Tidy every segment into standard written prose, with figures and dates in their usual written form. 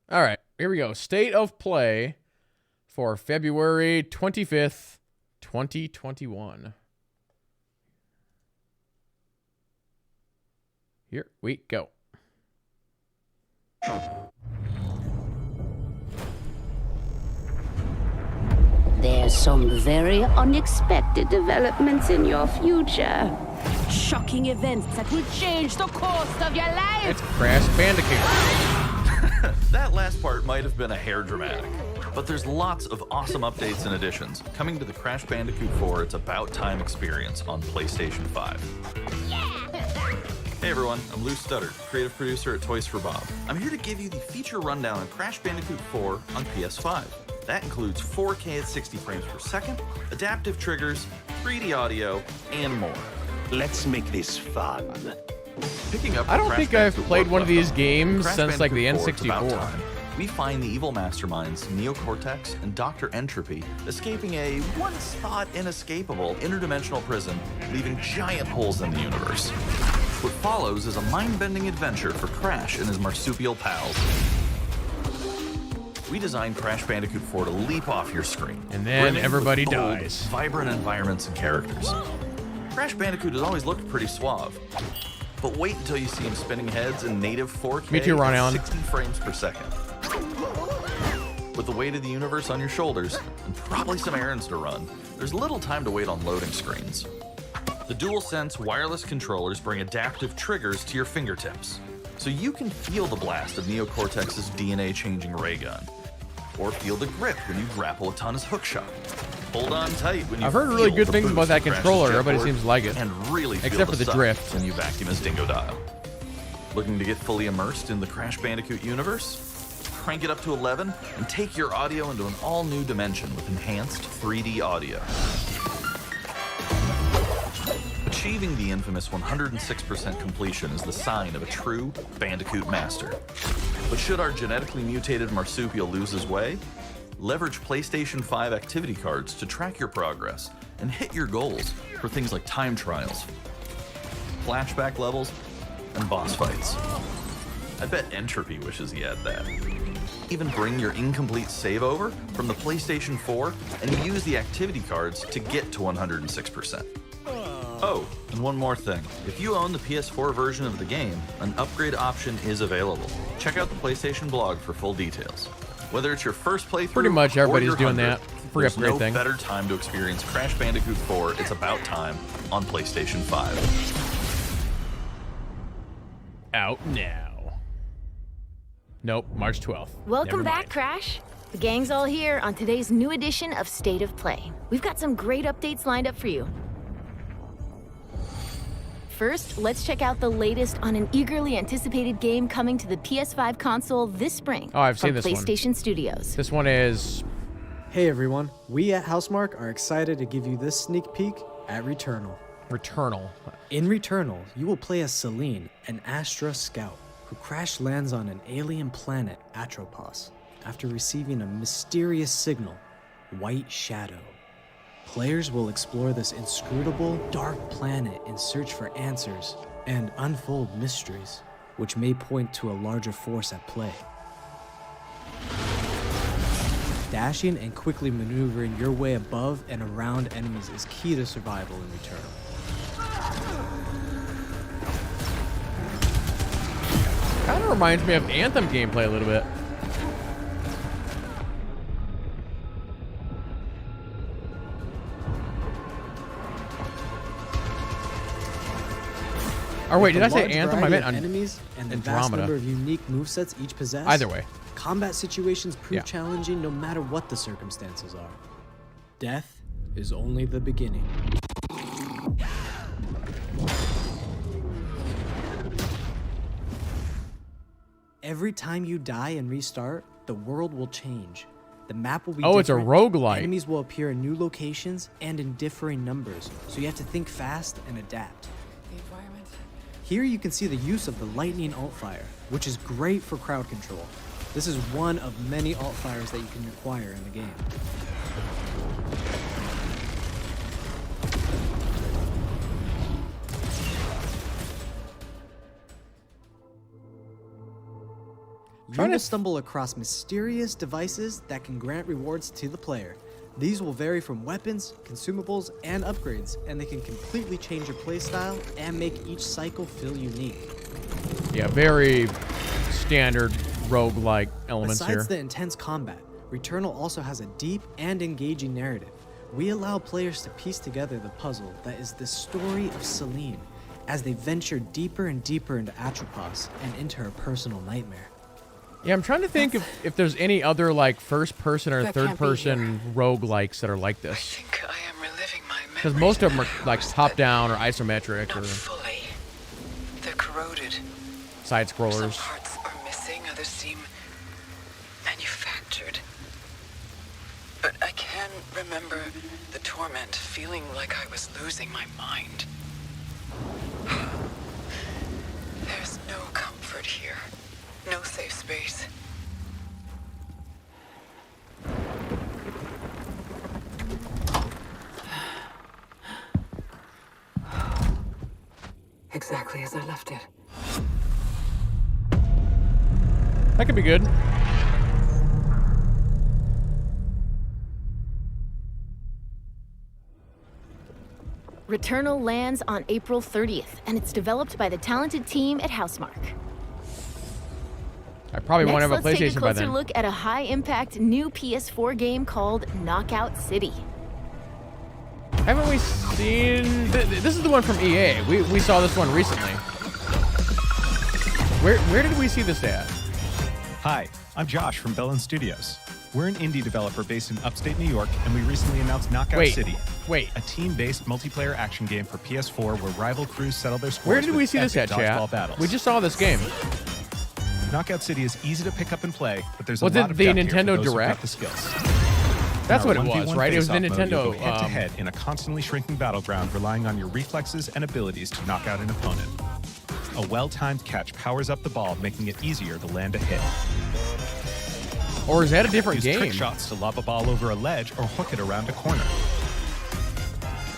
All right, here we go. State of play for February 25th, 2021. Here we go. There's some very unexpected developments in your future. Shocking events that will change the course of your life. It's Crash Bandicoot. That last part might have been a hair dramatic, but there's lots of awesome updates and additions coming to the Crash Bandicoot 4 It's About Time experience on PlayStation 5. Hey everyone, I'm Lou Studdard, creative producer at Toys for Bob. I'm here to give you the feature rundown on Crash Bandicoot 4 on PS5. That includes 4K at 60 frames per second, adaptive triggers, 3D audio, and more. Let's make this fun. Picking up I don't Crash think I've Bandicoot played one of these Warped games Crash since like the Bandicoot 4 It's About N64. Time. We find the evil masterminds Neocortex and Dr. Entropy escaping a once thought inescapable interdimensional prison, leaving giant holes in the universe. What follows is a mind-bending adventure for Crash and his marsupial pals. We designed Crash Bandicoot 4 to leap off your screen. And then brimming with everybody bold, dies. Vibrant environments and characters. Crash Bandicoot has always looked pretty suave. But wait until you see him spinning heads in native 4K Me too, Ron at Allen. 60 frames per second. With the weight of the universe on your shoulders, and probably some errands to run, there's little time to wait on loading screens. The DualSense wireless controllers bring adaptive triggers to your fingertips, so you can feel the blast of Neocortex's DNA-changing ray gun, or feel the grip when you grapple a Tana's hookshot. Hold on tight when you I've heard really feel good the things boost about that of Crash's controller. Everybody jetboard, seems like it. and really feel Except for the suck drift. when you vacuum his dingo dial. Looking to get fully immersed in the Crash Bandicoot universe? Crank it up to 11 and take your audio into an all-new dimension with enhanced 3D audio. Achieving the infamous 106% completion is the sign of a true Bandicoot master. But should our genetically mutated marsupial lose his way? Leverage PlayStation 5 activity cards to track your progress and hit your goals for things like time trials, flashback levels, and boss fights. I bet Entropy wishes he had that. Even bring your incomplete save over from the PlayStation 4 and use the activity cards to get to 106%. Oh, and one more thing. If you own the PS4 version of the game, an upgrade option is available. Check out the PlayStation blog for full details. Whether it's your first playthrough Pretty much or everybody's your doing 100th, that free there's upgrade no thing. better time to experience Crash Bandicoot 4 It's About Time on PlayStation 5. Out now. Nope, March 12th. Welcome Never back, mind. Crash. The gang's all here on today's new edition of State of Play. We've got some great updates lined up for you. First, let's check out the latest on an eagerly anticipated game coming to the PS5 console this spring. Oh, I've seen from this one. PlayStation Studios. This one is... Hey everyone, we at Housemarque are excited to give you this sneak peek at Returnal. Returnal. In Returnal, you will play as Celine, an Astra scout, who crash lands on an alien planet, Atropos, after receiving a mysterious signal, White Shadow. Players will explore this inscrutable, dark planet in search for answers and unfold mysteries, which may point to a larger force at play. Dashing and quickly maneuvering your way above and around enemies is key to survival in Returnal. Kind of reminds me of Anthem gameplay a little bit. Or wait, did I With the say large Anthem? I variety meant of enemies and the vast Andromeda. number of unique movesets each possess. Either way. Combat situations prove Yeah. challenging no matter what the circumstances are. Death is only the beginning. Every time you die and restart, the world will change. The map will be Oh, it's a different, roguelite. Enemies will appear in new locations and in differing numbers, so you have to think fast and adapt. Here you can see the use of the lightning alt-fire, which is great for crowd control. This is one of many alt-fires that you can acquire in the game. You will stumble across mysterious devices that can grant rewards to the player. These will vary from weapons, consumables, and upgrades, and they can completely change your playstyle and make each cycle feel unique. Yeah, very standard roguelike elements here. Besides the intense combat, Returnal also has a deep and engaging narrative. We allow players to piece together the puzzle that is the story of Celine as they venture deeper and deeper into Atropos and into her personal nightmare. Yeah, I'm trying to think if there's any other like first-person or third-person roguelikes that are like I this. think I am reliving my memories. Because most of them are like top-down or isometric Not or fully. They're corroded. Some side-scrollers. parts are missing, others seem manufactured. But I can remember the torment, feeling like I was losing my mind. There's no comfort here. No safe space. Exactly as I left it. That could be good. Returnal lands on April 30th, and it's developed by the talented team at Housemarque. I probably won't have a Next, let's take a PlayStation by closer then. look at a high-impact new PS4 game called Knockout City. Haven't we seen... This is the one from EA. We saw this one recently. Where did we see this at? Hi, I'm Josh from Bellin Studios. We're an indie developer based in upstate New York, and we recently announced Knockout City. Wait. A team-based multiplayer action game for PS4 where rival crews settle their scores Where did we with see this at, epic chat? dodgeball battles. We just saw this game. Knockout City is easy to pick up and play, but there's a Was lot it of the depth here Nintendo for those who've got Direct? the skills. That's In what our it was, 1v1 right? It was the face-off mode, you'll Nintendo... go head-to-head in a constantly shrinking battleground, relying on your reflexes and abilities to knock out an opponent. A well-timed catch powers up the ball, making it easier to land a hit. Or is that a different Use game? trick shots to lob a ball over a ledge or hook it around a corner.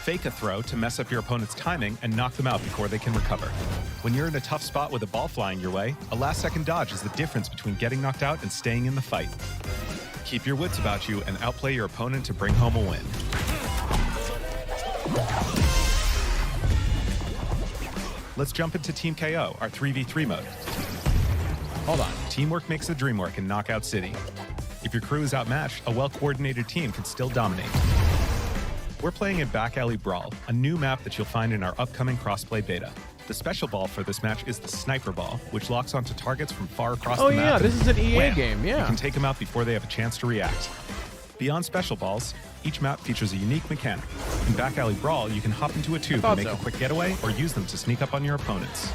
Fake a throw to mess up your opponent's timing and knock them out before they can recover. When you're in a tough spot with a ball flying your way, a last-second dodge is the difference between getting knocked out and staying in the fight. Keep your wits about you and outplay your opponent to bring home a win. Let's jump into Team KO, our 3v3 mode. Hold on. Teamwork makes the dream work in Knockout City. If your crew is outmatched, a well-coordinated team can still dominate. We're playing in Back Alley Brawl, a new map that you'll find in our upcoming crossplay beta. The special ball for this match is the Sniper Ball, which locks onto targets from far across Oh the map. yeah, this is an EA Wham! game, You yeah. can take them out before they have a chance to react. Beyond special balls, each map features a unique mechanic. In Back Alley Brawl, you can hop into a tube thought and make so. a quick getaway or use them to sneak up on your opponents.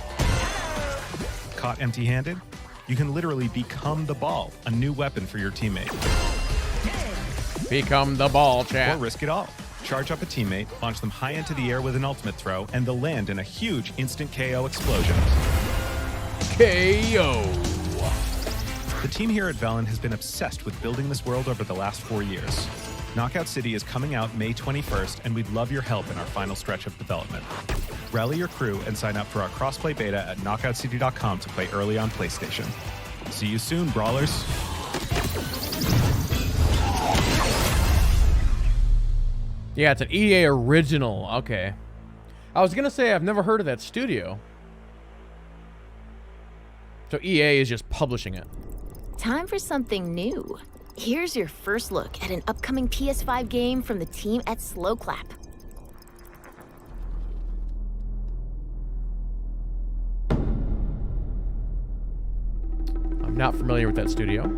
Caught empty-handed? You can literally become the ball, a new weapon for your teammate. Become the ball, Or chat. risk it all. Charge up a teammate, launch them high into the air with an ultimate throw, and they'll land in a huge instant KO explosion. KO. The team here at Velen has been obsessed with building this world over the last 4 years. Knockout City is coming out May 21st, and we'd love your help in our final stretch of development. Rally your crew and sign up for our crossplay beta at knockoutcity.com to play early on PlayStation. See you soon, brawlers. Yeah, it's an EA original. Okay. I was going to say I've never heard of that studio. So EA is just publishing it. Time for something new. Here's your first look at an upcoming PS5 game from the team at Slow Clap. I'm not familiar with that studio.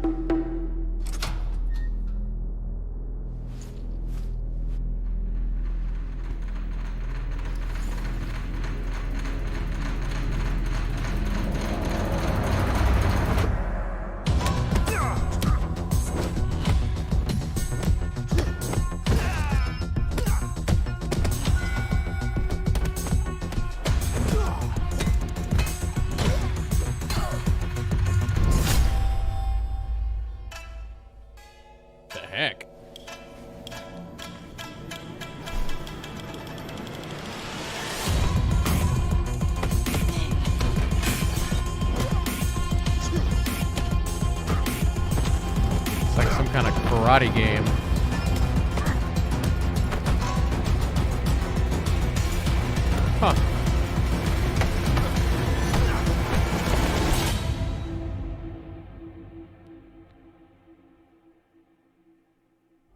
The heck? karate game. Huh.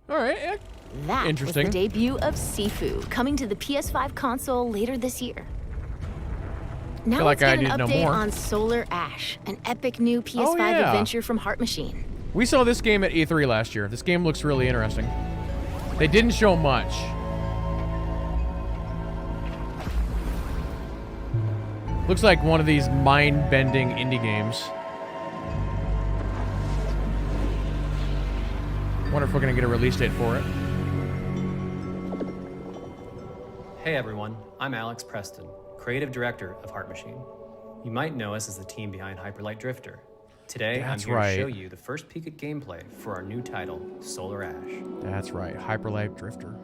All right. Yeah. That Interesting. was the debut of Sifu, coming to the PS5 console later this year. Now Feel like let's I get need an to know update more. on Solar Ash, an epic new PS5 Oh, yeah. adventure from Heart Machine. We saw this game at E3 last year. This game looks really interesting. They didn't show much. Looks like one of these mind-bending indie games. Wonder if we're gonna get a release date for it. Hey everyone, I'm Alex Preston, creative director of Heart Machine. You might know us as the team behind Hyperlight Drifter. Today, That's I'm here right. to show you the first peek at gameplay for our new title, Solar Ash. That's right, Hyperlight Drifter.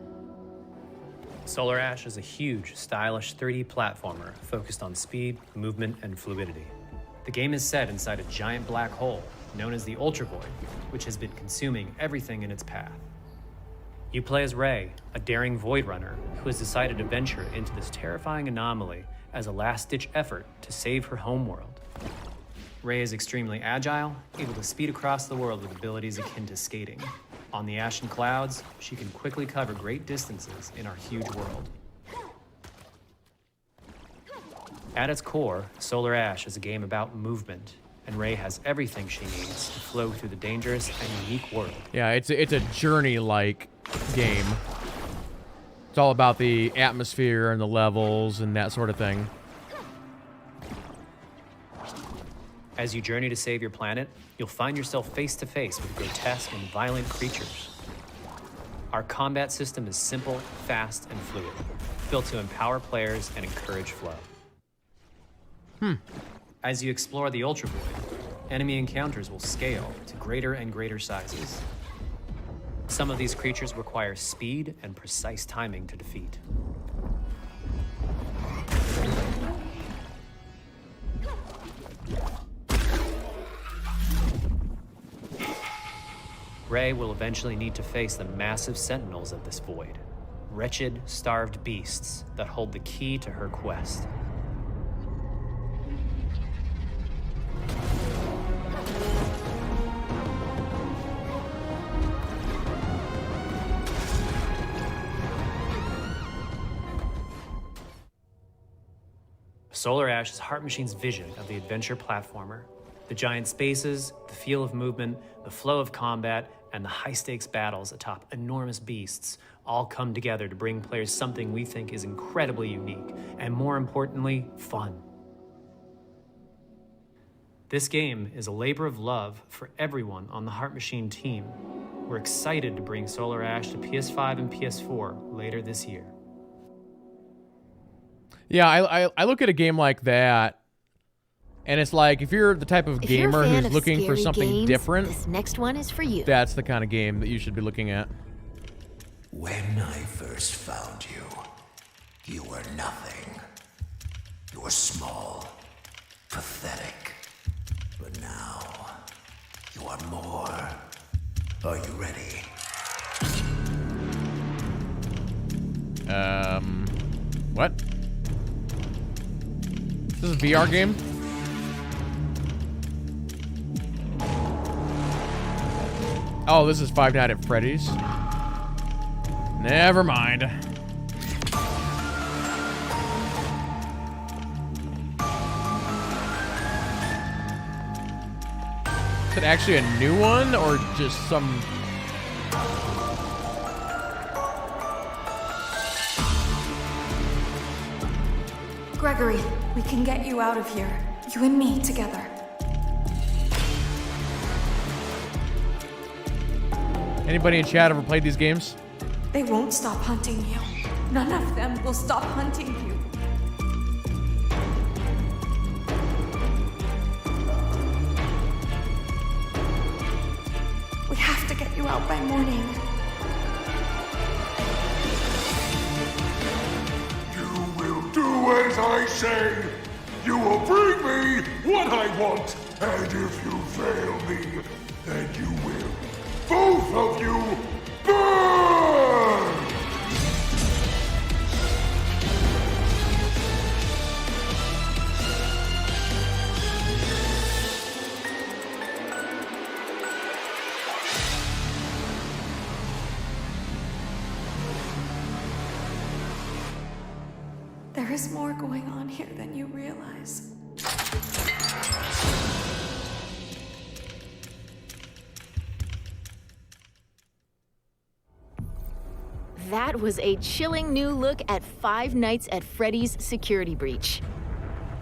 Solar Ash is a huge, stylish 3D platformer focused on speed, movement, and fluidity. The game is set inside a giant black hole known as the Ultra Void, which has been consuming everything in its path. You play as Ray, a daring Void Runner who has decided to venture into this terrifying anomaly as a last-ditch effort to save her homeworld. Ray is extremely agile, able to speed across the world with abilities akin to skating. On the ash and clouds, she can quickly cover great distances in our huge world. At its core, Solar Ash is a game about movement, and Ray has everything she needs to flow through the dangerous and unique world. Yeah, it's a journey-like game. It's all about the atmosphere and the levels and that sort of thing. As you journey to save your planet, you'll find yourself face to face with grotesque and violent creatures. Our combat system is simple, fast, and fluid, built to empower players and encourage flow. As you explore the Ultra Void, enemy encounters will scale to greater and greater sizes. Some of these creatures require speed and precise timing to defeat. Ray will eventually need to face the massive sentinels of this void, wretched, starved beasts that hold the key to her quest. Solar Ash is Heart Machine's vision of the adventure platformer. The giant spaces, the feel of movement, the flow of combat, and the high-stakes battles atop enormous beasts all come together to bring players something we think is incredibly unique, and more importantly, fun. This game is a labor of love for everyone on the Heart Machine team. We're excited to bring Solar Ash to PS5 and PS4 later this year. Yeah, I look at a game like that, and it's like, if you're the type of If you're a gamer fan who's of looking for scary something games, different, this next one is for you. that's the kind of game that you should be looking at. When I first found you, you were nothing. You were small, pathetic. But now, you are more. Are you ready? What? This is a VR game? Oh, this is Five Nights at Freddy's. Never mind. Is it actually a new one, or just some... Gregory, we can get you out of here. You and me together. Anybody in chat ever played these games? They won't stop hunting you. None of them will stop hunting you. We have to get you out by morning. Do as I say. You will bring me what I want. And if you fail me, then you will Both of you, burn! There is more going on here than you realize. That was a chilling new look at Five Nights at Freddy's Security Breach.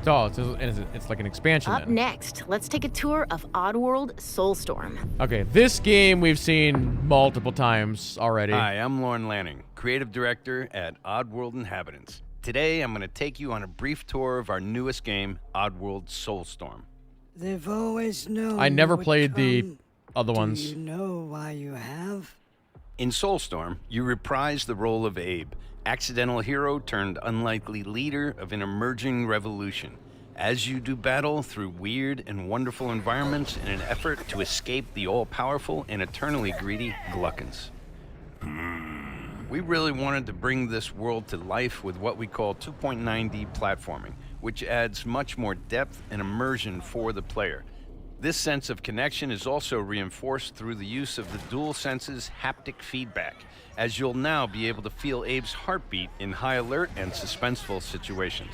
Oh, it's like an expansion Up then. next, let's take a tour of Oddworld Soulstorm. Okay, this game we've seen multiple times already. Hi, I'm Lauren Lanning, Creative Director at Oddworld Inhabitants. Today, I'm going to take you on a brief tour of our newest game, Oddworld Soulstorm. They've always known. I never played the other ones. Do you know why you have? In Soulstorm, you reprise the role of Abe, accidental hero turned unlikely leader of an emerging revolution, as you do battle through weird and wonderful environments in an effort to escape the all-powerful and eternally greedy Gluckins. We really wanted to bring this world to life with what we call 2.9D platforming, which adds much more depth and immersion for the player. This sense of connection is also reinforced through the use of the DualSense's haptic feedback, as you'll now be able to feel Abe's heartbeat in high alert and suspenseful situations.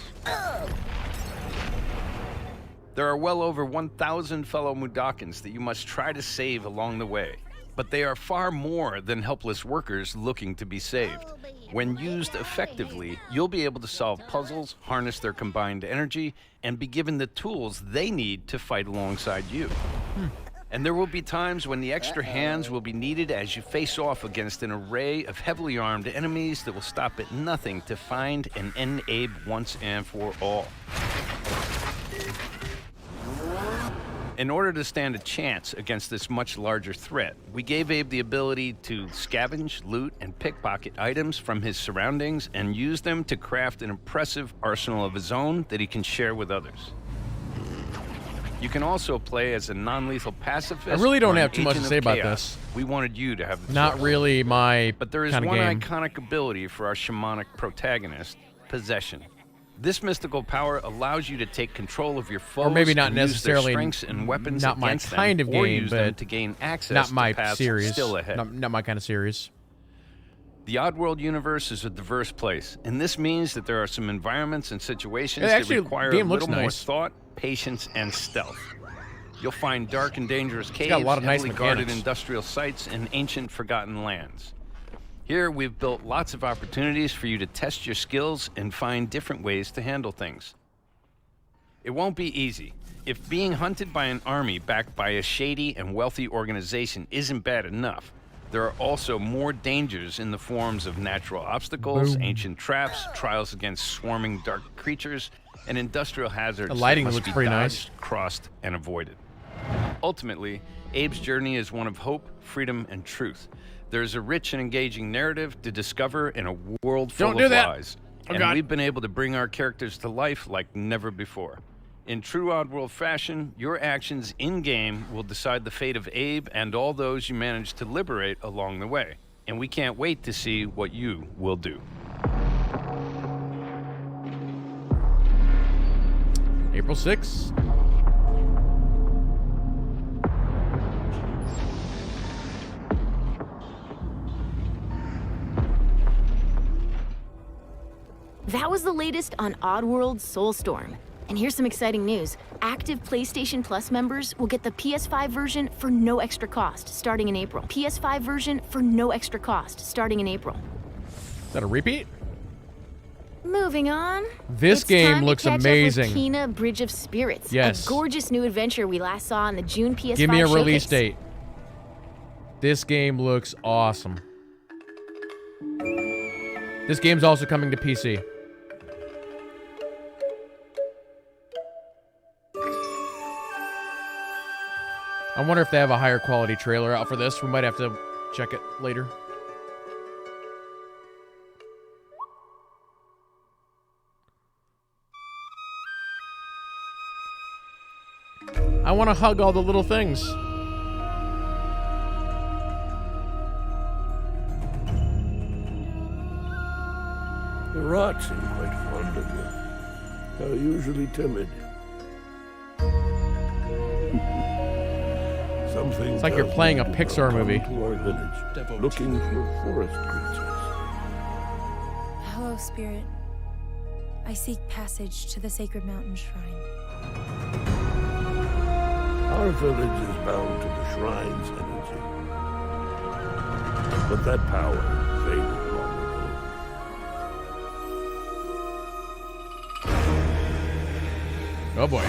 There are well over 1,000 fellow Mudokons that you must try to save along the way, but they are far more than helpless workers looking to be saved. When used effectively, you'll be able to solve puzzles, harness their combined energy, and be given the tools they need to fight alongside you. And there will be times when the extra hands will be needed as you face off against an array of heavily armed enemies that will stop at nothing to find and end Abe once and for all. In order to stand a chance against this much larger threat, we gave Abe the ability to scavenge, loot, and pickpocket items from his surroundings and use them to craft an impressive arsenal of his own that he can share with others. You can also play as a non-lethal pacifist. I really don't or an have too much to agent say of about chaos. this. We wanted you to have the Not choice. really my But there is kind of one game. iconic ability for our shamanic protagonist, possession. This mystical power allows you to take control of your foes, Or maybe not and use their necessarily strengths and weapons not my against kind them, of or game, use them but to gain access not my to paths series. still ahead. Not my kind of series. The Oddworld universe is a diverse place, and this means that there are some environments and situations It actually, that require a game looks little more nice. thought, patience, and stealth. You'll find dark and dangerous caves, got a lot of nice heavily guarded mechanics. industrial sites, and ancient forgotten lands. Here, we've built lots of opportunities for you to test your skills and find different ways to handle things. It won't be easy. If being hunted by an army backed by a shady and wealthy organization isn't bad enough, there are also more dangers in the forms of natural obstacles, Boom. ancient traps, trials against swarming dark creatures, and industrial hazards The lighting that must looks be pretty dodged, nice. crossed, and avoided. Ultimately, Abe's journey is one of hope, freedom, and truth. There's a rich and engaging narrative to discover in a world full Don't do of that. lies. Oh, And God. we've been able to bring our characters to life like never before. In true Oddworld fashion, your actions in-game will decide the fate of Abe and all those you manage to liberate along the way. And we can't wait to see what you will do. April 6th. That was the latest on Oddworld Soulstorm. And here's some exciting news. Active PlayStation Plus members will get the PS5 version for no extra cost starting in April. PS5 version for no extra cost starting in April. Is that a repeat? Moving on. This It's game time to looks catch up with amazing. Kena Bridge of Spirits. Yes. A gorgeous new adventure we last saw on the June PS5 Give me a release showcase. date. This game looks awesome. This game's also coming to PC. I wonder if they have a higher quality trailer out for this. We might have to check it later. I want to hug all the little things. The rot seem quite fond of you. They're usually timid. Something It's like you're playing a Pixar movie. To our village, looking for forest creatures. Hello, Spirit. I seek passage to the Sacred Mountain Shrine. Our village is bound to the shrine's energy. But that power faded long ago. Oh boy.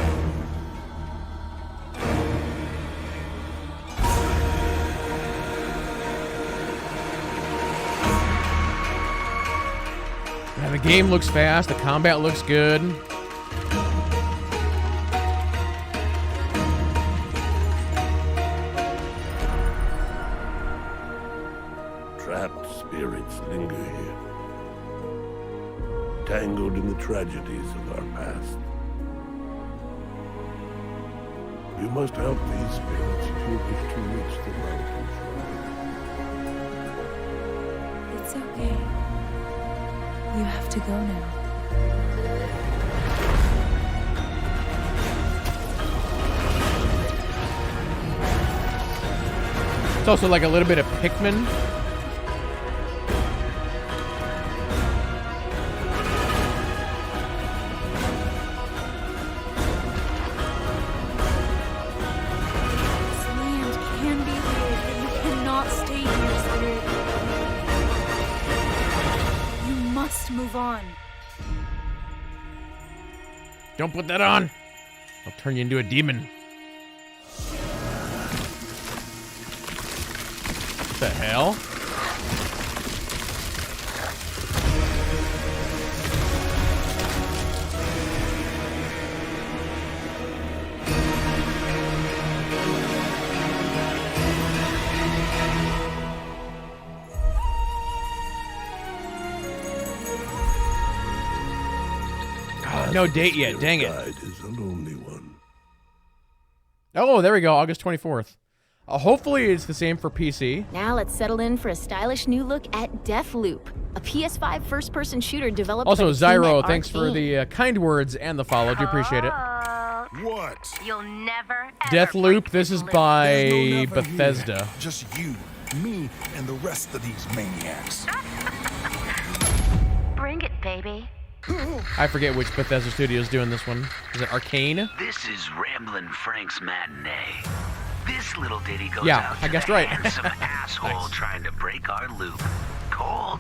Yeah, the game looks fast, the combat looks good. Trapped spirits linger here, tangled in the tragedies of our past. You must help these spirits if you wish to reach the mountain shrine. It's okay. You have to go now. It's also like a little bit of Pikmin. This land can be healed, but you cannot stay here, Spirit. You must move on. Don't put that on. I'll turn you into a demon. What the hell? No date yet, dang it. Guide is a lonely one. Oh, there we go, August 24th. Hopefully it's the same for PC. Now let's settle in for a stylish new look at Deathloop, a PS5 first-person shooter developed Also, by the team Zyro, at thanks for Arcane. the kind words and the follow. Do appreciate it. What? You'll never Deathloop, this is by There's no never Bethesda. here. Just you, me, and the rest of these maniacs. bring it, baby. I forget which Bethesda studio is doing this one. Is it Arcane? This is Ramblin' Frank's Matinee. This little ditty goes Yeah, out to I guessed the right. handsome asshole trying to break our loop. Cold,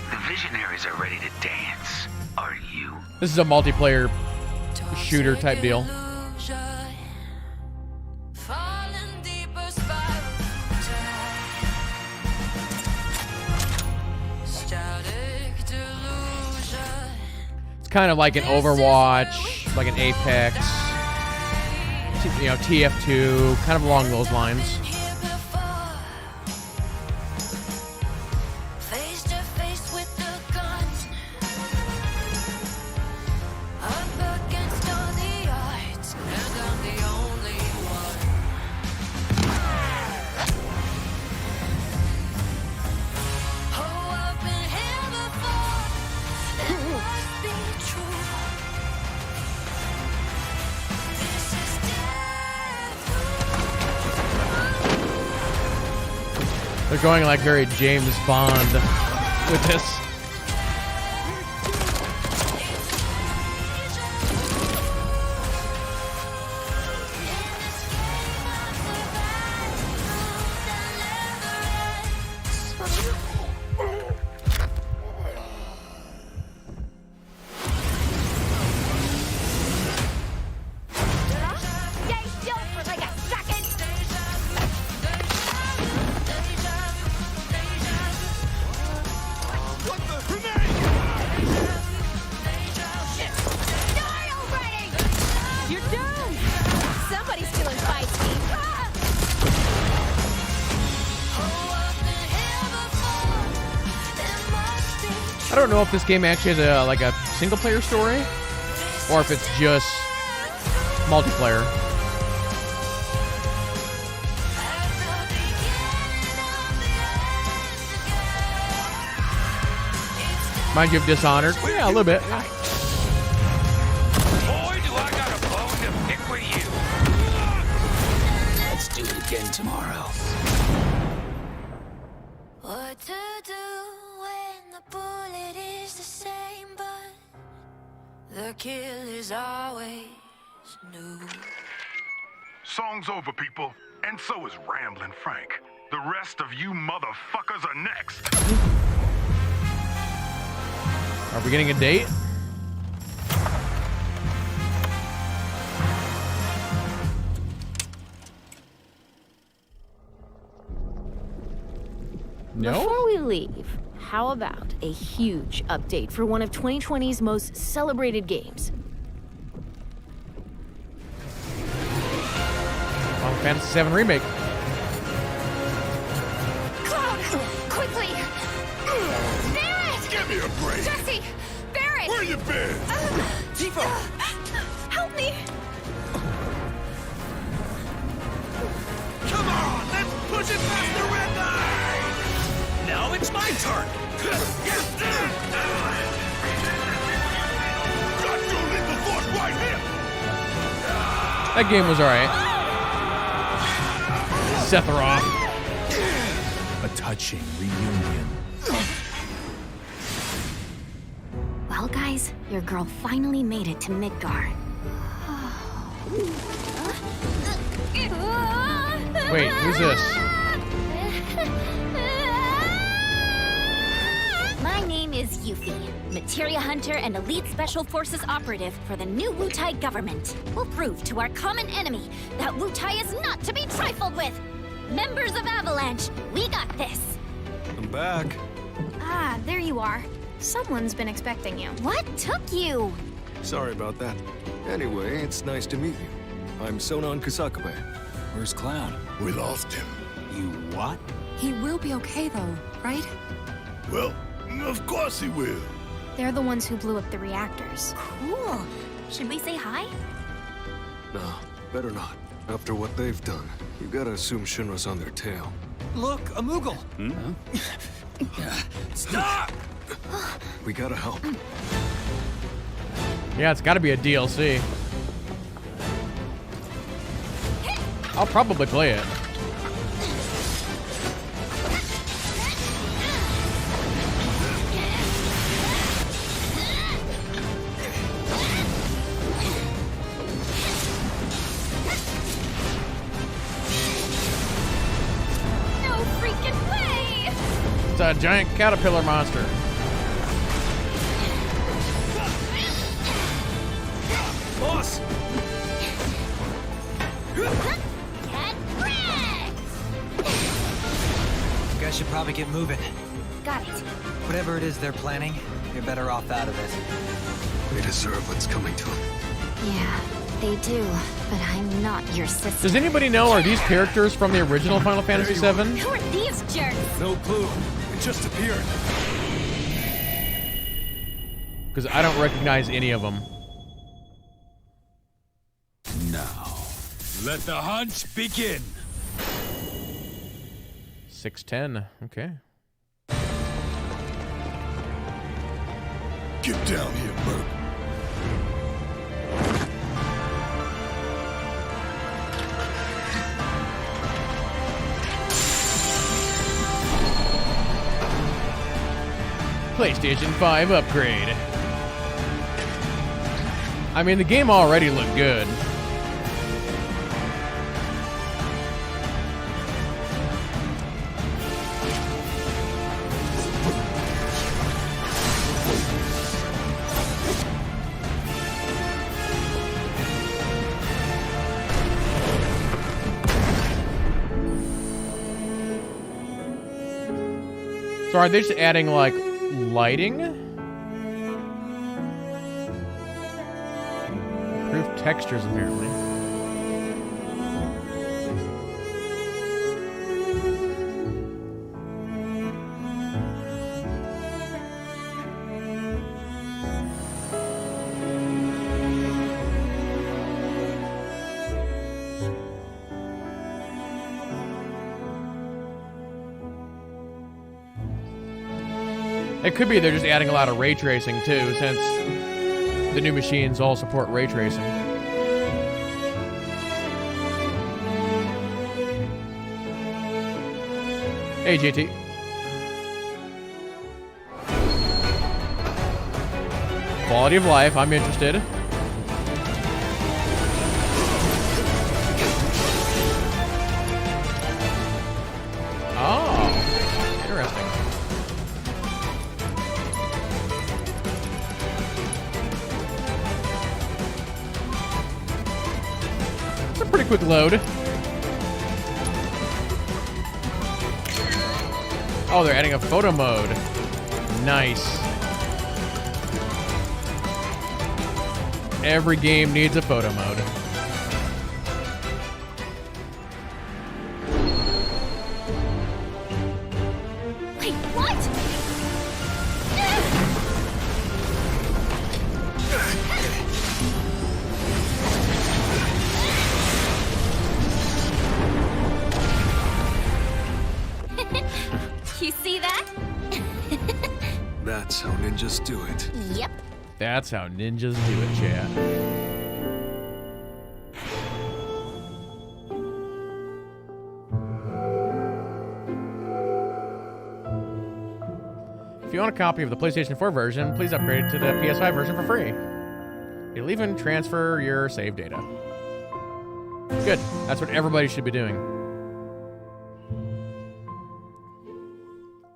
the visionaries are ready to dance. Are you? This is a multiplayer shooter type deal. It's kind of like an Overwatch, like an Apex, you know, TF2, kind of along those lines. They're going like very James Bond with this. Stay still for like a second. Die already! You're doomed! Somebody's stealing fights. I don't know if this game actually has a like a single player story or if it's just multiplayer. Reminds you of Dishonored? Yeah, a little bit. Yeah. Boy, do I got a bone to pick with you. Let's do it again tomorrow. What to do when the bullet is the same, but the kill is always new. Song's over, people. And so is Ramblin' Frank. The rest of you motherfuckers are next. Are we getting a date? No? Before we leave, how about a huge update for one of 2020's most celebrated games? Final Fantasy VII Remake. Cloud! Quickly! Barrett! Give me a break! Jesse! Barrett! Where you been? Tifa! Help me! Come on, let's push it past the red line! Now it's my turn! Got your lethal force right here! That game was alright. Sephiroth. A touching reunion. Well, guys, your girl finally made it to Midgar. Wait, who's this? My name is Yuffie, materia hunter and elite special forces operative for the new Wutai government. We'll prove to our common enemy that Wutai is not to be trifled with. Members of Avalanche, we got this. I'm back. Ah, there you are. Someone's been expecting you. What took you? Sorry about that. Anyway, it's nice to meet you. I'm Sonon Kusakabe. Where's Cloud? We lost him. You what? He will be okay, though, right? Well, of course he will. They're the ones who blew up the reactors. Cool. Should we say hi? No, better not. After what they've done, you gotta assume Shinra's on their tail. Look, a Moogle! Stop! We gotta help. Yeah, it's gotta be a DLC. I'll probably play it. No freaking way! It's a giant caterpillar monster. Boss! Get wrecked! You guys should probably get moving. Got it. Whatever it is they're planning, you're better off out of it. They deserve what's coming to them. Yeah, they do, but I'm not your sister. Does anybody know, are these characters from the original Final Fantasy VII? Who are these jerks? No clue. It just appeared. Because I don't recognize any of them. Now, let the hunt begin. 610. Okay. Get down here, Merc. PlayStation 5 upgrade. I mean, the game already looked good. So are they just adding, like, lighting? Improved textures, apparently. It could be they're just adding a lot of ray tracing too, since the new machines all support ray tracing. Hey, JT. Quality of life, I'm interested. Oh, interesting. It's a pretty quick load. Oh, they're adding a photo mode. Nice. Every game needs a photo mode. Wait, what? You see that? That's how ninjas do it. Yep. That's how ninjas do it, chat. If you want a copy of the PlayStation 4 version, please upgrade it to the PS5 version for free. It'll even transfer your save data. Good. That's what everybody should be doing.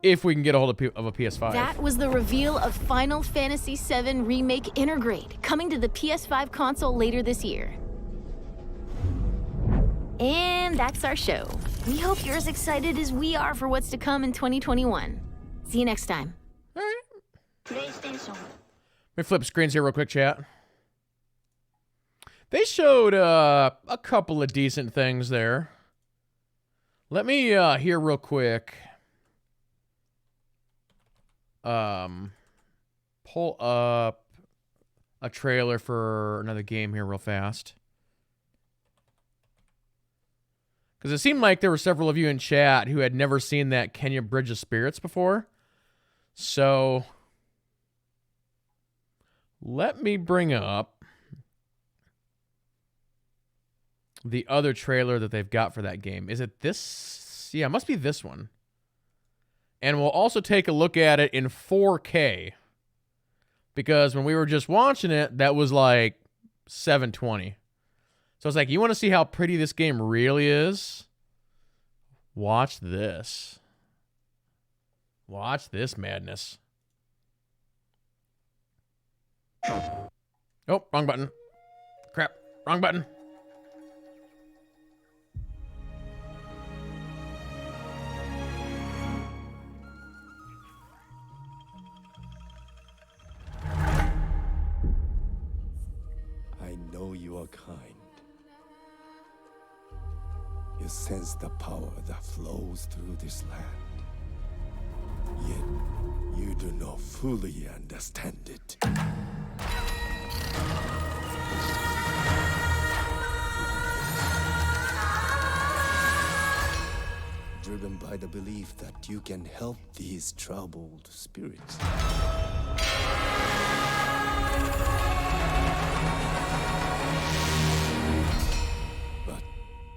If we can get a hold of a PS5. That was the reveal of Final Fantasy VII Remake Intergrade, coming to the PS5 console later this year. And that's our show. We hope you're as excited as we are for what's to come in 2021. See you next time. Let me flip screens here real quick, chat. They showed a couple of decent things there. Let me hear real quick. Pull up a trailer for another game here real fast. Because it seemed like there were several of you in chat who had never seen that Kenya Bridge of Spirits before. So let me bring up the other trailer that they've got for that game. Is it this? Yeah, it must be this one. And we'll also take a look at it in 4K. Because when we were just watching it, that was like 720. So it's like, you want to see how pretty this game really is? Watch this. Watch this madness. Oh, wrong button. Crap, wrong button. I know you are kind. You sense the power that flows through this land. Yet, you do not fully understand it. Driven by the belief that you can help these troubled spirits. But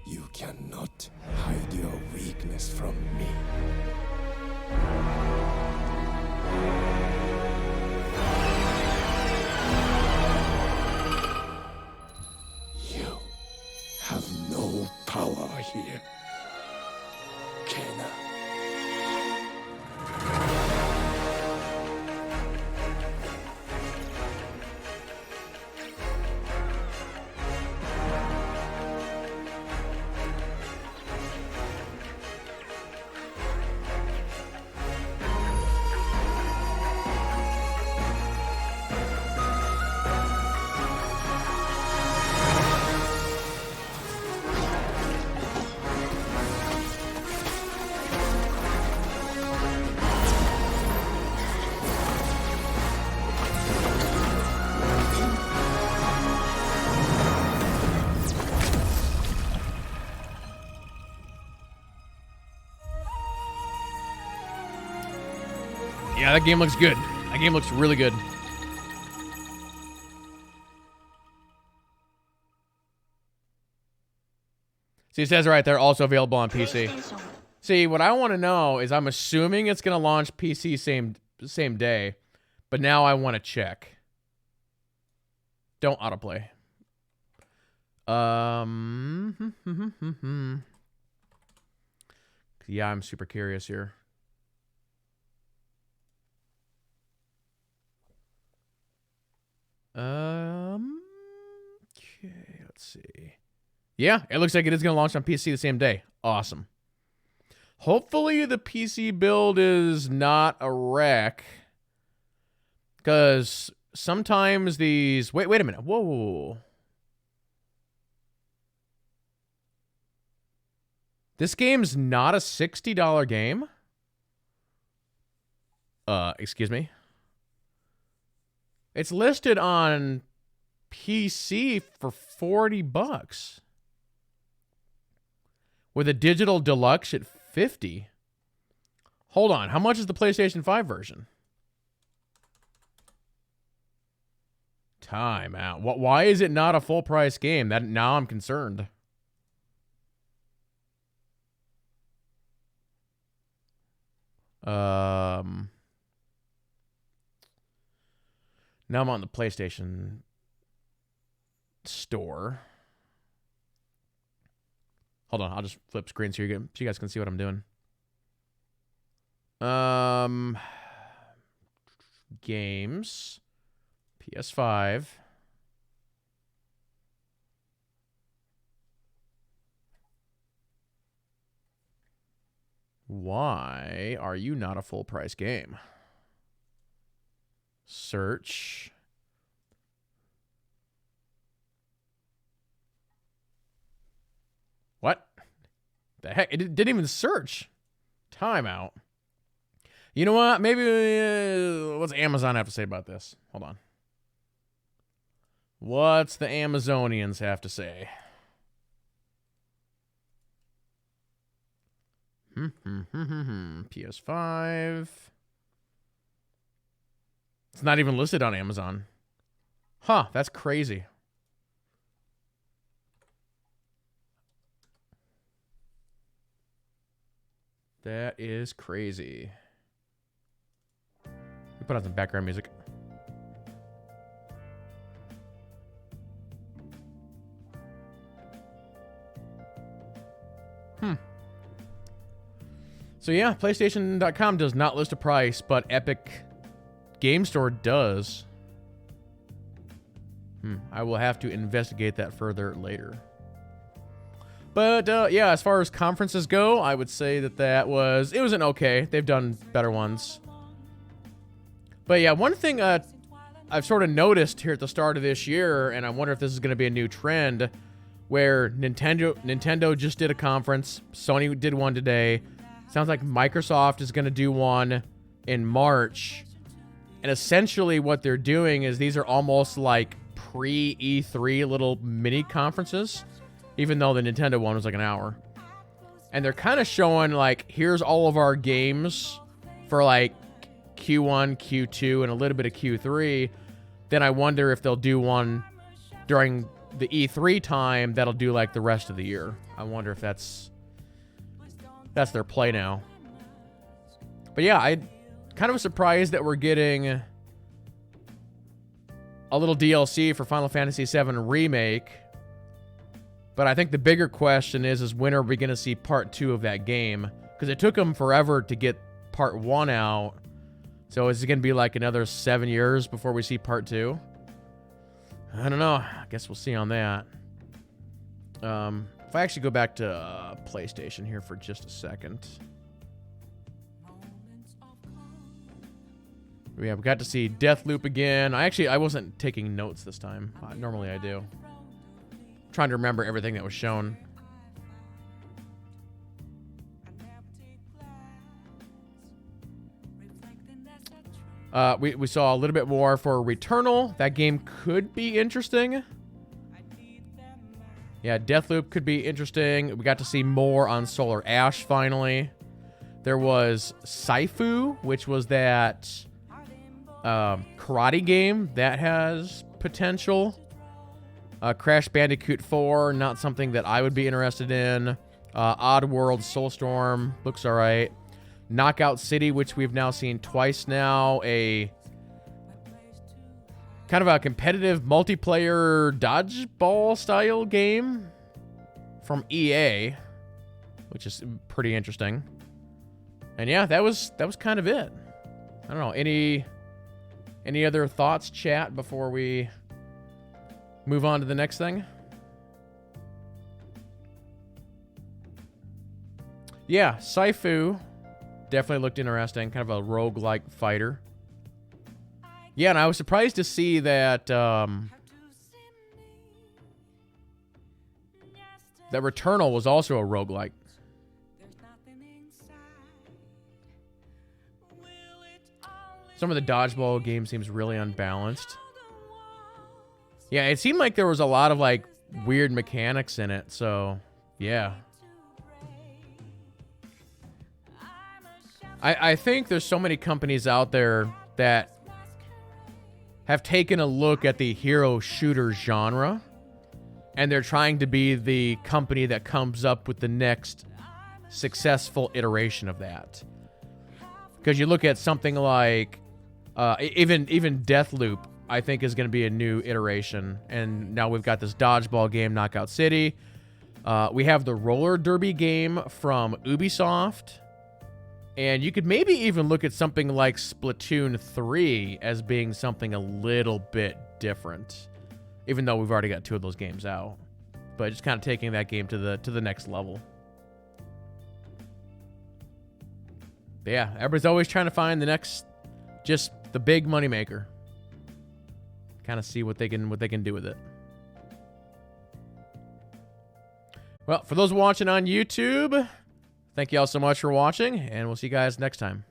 you cannot hide your weakness from me. You have no power here, Kena. Yeah, that game looks good. That game looks really good. See, it says right there, also available on PC. See, what I want to know is I'm assuming it's going to launch PC same day, but now I want to check. Don't autoplay. Yeah, I'm super curious here. Okay, let's see. Yeah, it looks like it is going to launch on PC the same day. Awesome. Hopefully the PC build is not a wreck. Because sometimes these... Wait a minute. Whoa. This game's not a $60 game? Excuse me? It's listed on PC for $40. With a digital deluxe at $50. Hold on, how much is the PlayStation 5 version? Time out. Why is it not a full price game? Now I'm concerned. Now I'm on the PlayStation store. Hold on, I'll just flip screen so you guys can see what I'm doing. Games. PS5. Why are you not a full price game? Search. What? The heck? It didn't even search. Timeout. You know what? Maybe what's Amazon have to say about this? Hold on. What's the Amazonians have to say? PS5. It's not even listed on Amazon. Huh, that's crazy. That is crazy. We put on some background music. So yeah, PlayStation.com does not list a price, but Epic Game Store does. I will have to investigate that further later. But yeah, as far as conferences go, I would say that it was an okay. They've done better ones. But yeah, one thing I've sort of noticed here at the start of this year, and I wonder if this is going to be a new trend, where Nintendo just did a conference. Sony did one today. Sounds like Microsoft is going to do one in March. And essentially what they're doing is these are almost like pre-E3 little mini conferences, even though the Nintendo one was like an hour. And they're kind of showing like, here's all of our games for like Q1, Q2, and a little bit of Q3. Then I wonder if they'll do one during the E3 time that'll do like the rest of the year. I wonder if that's their play now. But yeah, I kind of was surprised that we're getting a little DLC for Final Fantasy VII Remake. But I think the bigger question is when are we going to see part 2 of that game? Because it took them forever to get part 1 out. So is it going to be like another 7 years before we see part 2? I don't know. I guess we'll see on that. If I actually go back to PlayStation here for just a second. Yeah, we got to see Deathloop again. I wasn't taking notes this time. Normally I do. I'm trying to remember everything that was shown. We saw a little bit more for Returnal. That game could be interesting. Yeah, Deathloop could be interesting. We got to see more on Solar Ash finally. There was Saifu, which was that karate game that has potential. Crash Bandicoot 4, not something that I would be interested in. Oddworld Soulstorm looks alright. Knockout City, which we've now seen twice now. A kind of a competitive multiplayer dodgeball style game from EA, which is pretty interesting. And yeah, that was kind of it. I don't know. Any other thoughts, chat, before we move on to the next thing? Yeah, Saifu definitely looked interesting. Kind of a roguelike fighter. Yeah, and I was surprised to see that that Returnal was also a roguelike. Some of the dodgeball game seems really unbalanced. Yeah, it seemed like there was a lot of like weird mechanics in it, so yeah. I think there's so many companies out there that have taken a look at the hero shooter genre, and they're trying to be the company that comes up with the next successful iteration of that. Because you look at something like even Deathloop, I think is going to be a new iteration, and now we've got this dodgeball game, Knockout City. We have the roller derby game from Ubisoft. And you could maybe even look at something like Splatoon 3 as being something a little bit different, even though we've already got 2 of those games out. But just kind of taking that game to the next level. But yeah, everybody's always trying to find the next, just the big moneymaker. Kind of see what they can do with it. Well, for those watching on YouTube, thank you all so much for watching, and we'll see you guys next time.